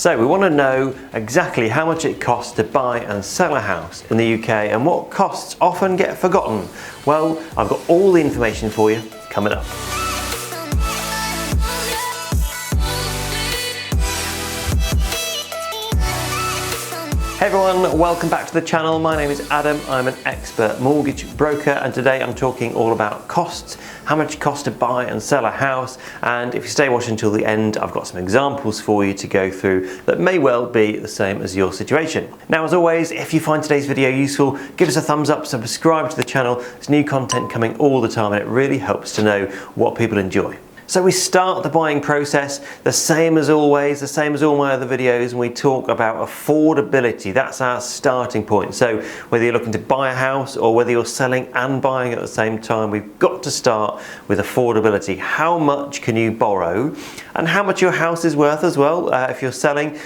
So we want to know exactly how much it costs to buy and sell a house in the UK and what costs often get forgotten. Well, I've got all the information for you coming up. Hey everyone, welcome back to the channel. My name is Adam. I'm an expert mortgage broker, and today I'm talking all about costs, how much it costs to buy and sell a house. And if you stay watching until the end, I've got some examples for you to go through that may well be the same as your situation. Now, as always, if you find today's video useful, give us a thumbs up, subscribe to the channel. There's new content coming all the time and it really helps to know what people enjoy. So we start the buying process the same as always, the same as all my other videos, and we talk about affordability. That's our starting point. So whether you're looking to buy a house or whether you're selling and buying at the same time, we've got to start with affordability. How much can you borrow and how much your house is worth as well if you're selling.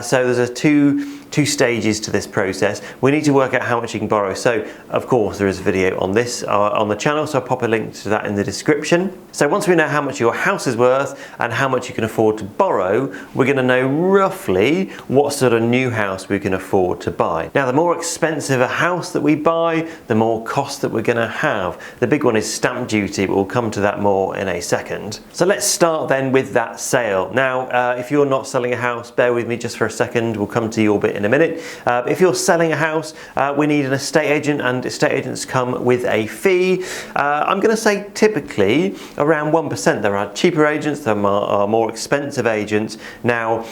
So there's two stages to this process. We need to work out how much you can borrow. So of course there is a video on this on the channel, so I'll pop a link to that in the description. So once we know how much your house is worth and how much you can afford to borrow, we're going to know roughly what sort of new house we can afford to buy. Now, the more expensive a house that we buy, the more cost that we're going to have. The big one is stamp duty, but we'll come to that more in a second. So let's start then with that sale. Now, if you're not selling a house, bear with me just for a second. We'll come to your bit in a minute. If you're selling a house, we need an estate agent, and estate agents come with a fee. I'm going to say typically around 1%. There are cheaper agents, there are more expensive agents. Now,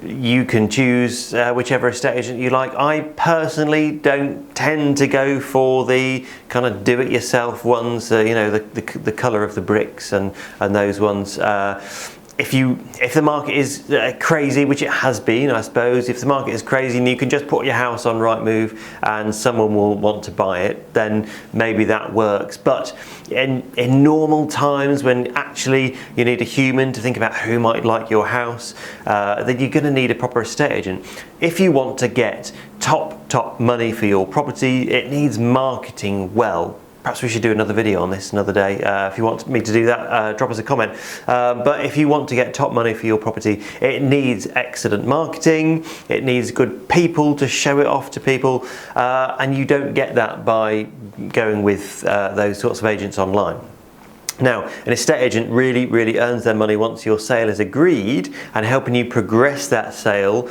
you can choose whichever estate agent you like. I personally don't tend to go for the kind of do-it-yourself ones, you know, the colour of the bricks and those ones. If the market is crazy, which it has been, I suppose, if the market is crazy and you can just put your house on Rightmove and someone will want to buy it, then maybe that works. But in normal times, when actually you need a human to think about who might like your house, then you're going to need a proper estate agent. If you want to get top money for your property, it needs marketing well. Perhaps we should do another video on this another day. If you want me to do that, drop us a comment. But if you want to get top money for your property, it needs excellent marketing. It needs good people to show it off to people. And you don't get that by going with those sorts of agents online. Now, an estate agent really earns their money once your sale is agreed and helping you progress that sale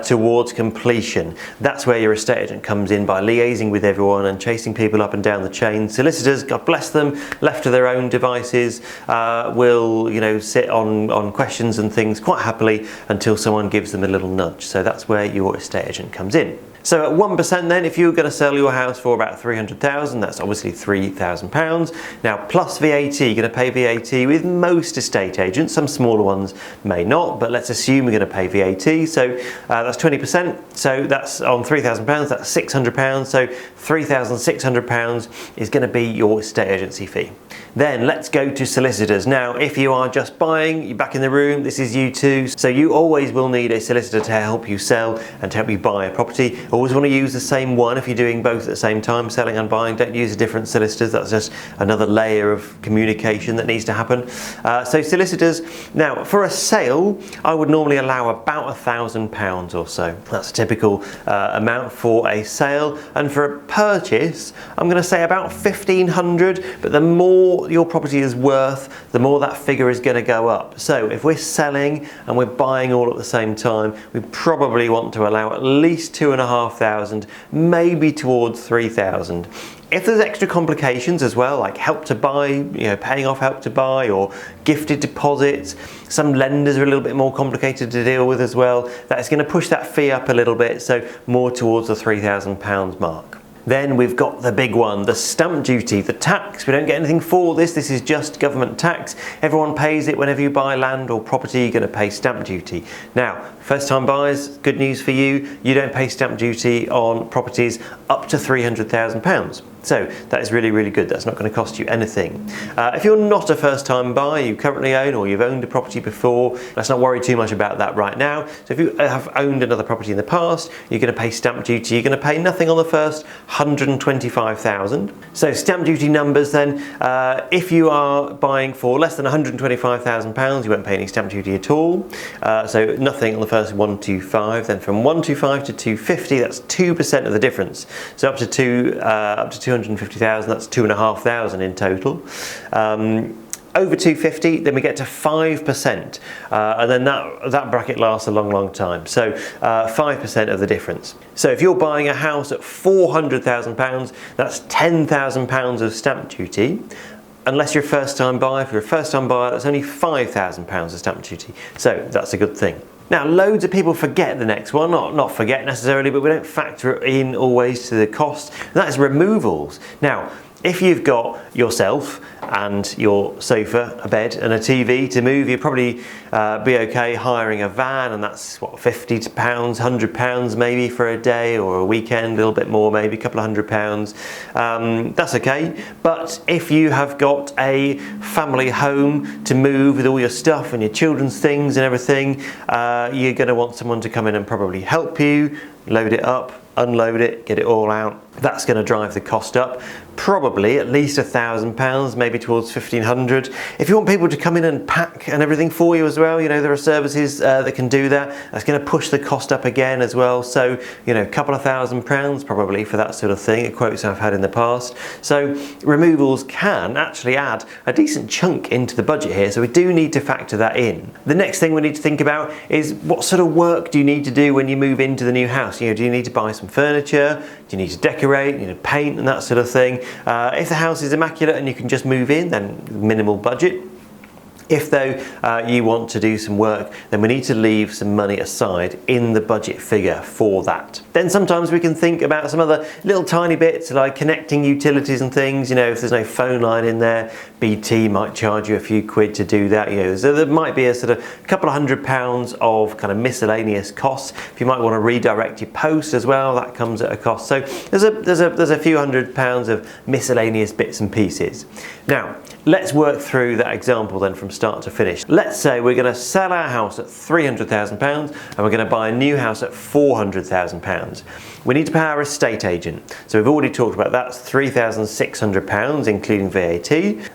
towards completion. That's where your estate agent comes in, by liaising with everyone and chasing people up and down the chain. Solicitors, God bless them, left to their own devices, will, you know, sit on questions and things quite happily until someone gives them a little nudge. So that's where your estate agent comes in. So at 1% then, if you're going to sell your house for about 300,000, that's obviously £3,000. Now, plus VAT, you're going to pay VAT with most estate agents. Some smaller ones may not, but let's assume we're going to pay VAT. So that's 20%. So that's on £3,000, that's £600. So £3,600 is going to be your estate agency fee. Then let's go to solicitors. Now, if you are just buying, you're back in the room, this is you too. So you always will need a solicitor to help you sell and to help you buy a property. Always want to use the same one if you're doing both at the same time, selling and buying. Don't use different solicitors. That's just another layer of communication that needs to happen. So solicitors. Now, for a sale, I would normally allow about £1,000 or so. That's a typical amount for a sale. And for a purchase, I'm going to say about £1,500. But the more your property is worth, the more that figure is going to go up. So if we're selling and we're buying all at the same time, we probably want to allow at least £2,500, maybe towards £3,000. If there's extra complications as well, like help to buy, you know, paying off help to buy or gifted deposits, some lenders are a little bit more complicated to deal with as well. That's going to push that fee up a little bit, so more towards the £3,000 mark. Then we've got the big one, the stamp duty, the tax. We don't get anything for this. This is just government tax. Everyone pays it whenever you buy land or property, you're going to pay stamp duty. Now, first time buyers, good news for you, you don't pay stamp duty on properties up to £300,000. So that is really good. That's not going to cost you anything. If you're not a first-time buyer, you currently own or you've owned a property before, let's not worry too much about that right now. So if you have owned another property in the past, you're going to pay stamp duty. You're going to pay nothing on the first £125,000. So stamp duty numbers then, if you are buying for less than £125,000, you won't pay any stamp duty at all. So nothing on the first 125, then from 125 to 250, that's 2% of the difference. So up to 250,000, that's 2,500 in total. Over 250, then we get to 5%, and then that bracket lasts a long time. So 5% of the difference. So if you're buying a house at £400,000, that's £10,000 of stamp duty. Unless you're a first-time buyer, if you're a first-time buyer, that's only £5,000 of stamp duty. So that's a good thing. Now, loads of people forget the next one, not forget necessarily, but we don't factor it in always to the cost, and that is removals. Now, if you've got yourself and your sofa, a bed and a TV to move, you'll probably be okay hiring a van, and that's what, £50, £100 maybe for a day or a weekend, a little bit more, maybe a couple of £100. That's okay. But if you have got a family home to move with all your stuff and your children's things and everything, you're going to want someone to come in and probably help you load it up, unload it, get it all out. That's going to drive the cost up, probably at least £1,000, maybe towards 1,500. If you want people to come in and pack and everything for you as well, you know, there are services that can do that. That's going to push the cost up again as well. So, you know, a couple of £1,000 probably for that sort of thing, quotes I've had in the past. So removals can actually add a decent chunk into the budget here. So we do need to factor that in. The next thing we need to think about is what sort of work do you need to do when you move into the new house? You know, do you need to buy some furniture? Do you need to decorate? You need to paint and that sort of thing. If the house is immaculate and you can just move in, then minimal budget. If though you want to do some work, then we need to leave some money aside in the budget figure for that. Then sometimes we can think about some other little tiny bits like connecting utilities and things. You know, if there's no phone line in there, BT might charge you a few quid to do that. You know, so there might be a sort of couple of £100 of kind of miscellaneous costs. If you might want to redirect your post as well, that comes at a cost. So there's a few £100 of miscellaneous bits and pieces. Now, let's work through that example then from start to finish. Let's say we're going to sell our house at £300,000 and we're going to buy a new house at £400,000. We need to pay our estate agent. So we've already talked about that, £3,600 including VAT.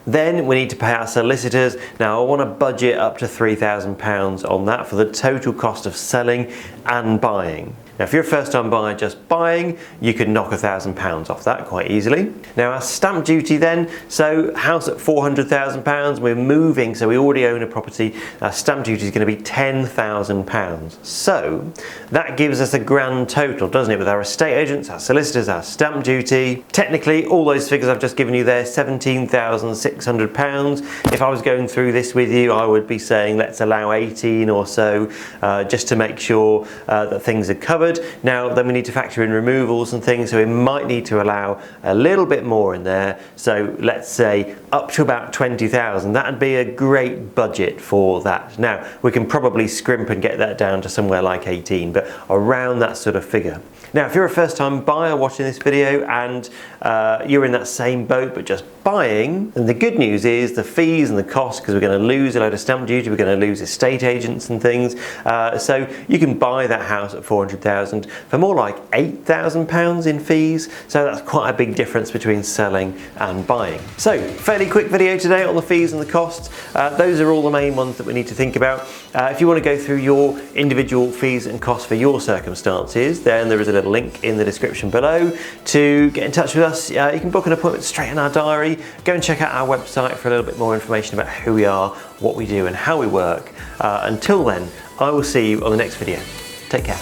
Then we need to pay our solicitors. Now I want to budget up to £3,000 on that for the total cost of selling and buying. Now, if you're a first-time buyer just buying, you could knock £1,000 off that quite easily. Now, our stamp duty then, so house at £400,000, we're moving, so we already own a property, our stamp duty is going to be £10,000. So that gives us a grand total, doesn't it, with our estate agents, our solicitors, our stamp duty. Technically, all those figures I've just given you there, £17,600. If I was going through this with you, I would be saying let's allow 18 or so, just to make sure that things are covered. Now then we need to factor in removals and things, so we might need to allow a little bit more in there. So let's say up to about 20,000. That'd be a great budget for that. Now we can probably scrimp and get that down to somewhere like 18, but around that sort of figure. Now if you're a first-time buyer watching this video and you're in that same boat but just buying, then the good news is the fees and the costs, because we're going to lose a load of stamp duty, we're going to lose estate agents and things, so you can buy that house at £400,000 for more like £8,000 in fees. So that's quite a big difference between selling and buying. So fairly quick video today on the fees and the costs. Those are all the main ones that we need to think about. If you want to go through your individual fees and costs for your circumstances, then there is a little link in the description below to get in touch with us. You can book an appointment straight in our diary. Go and check out our website for a little bit more information about who we are, what we do and how we work. Until then, I will see you on the next video. Take care.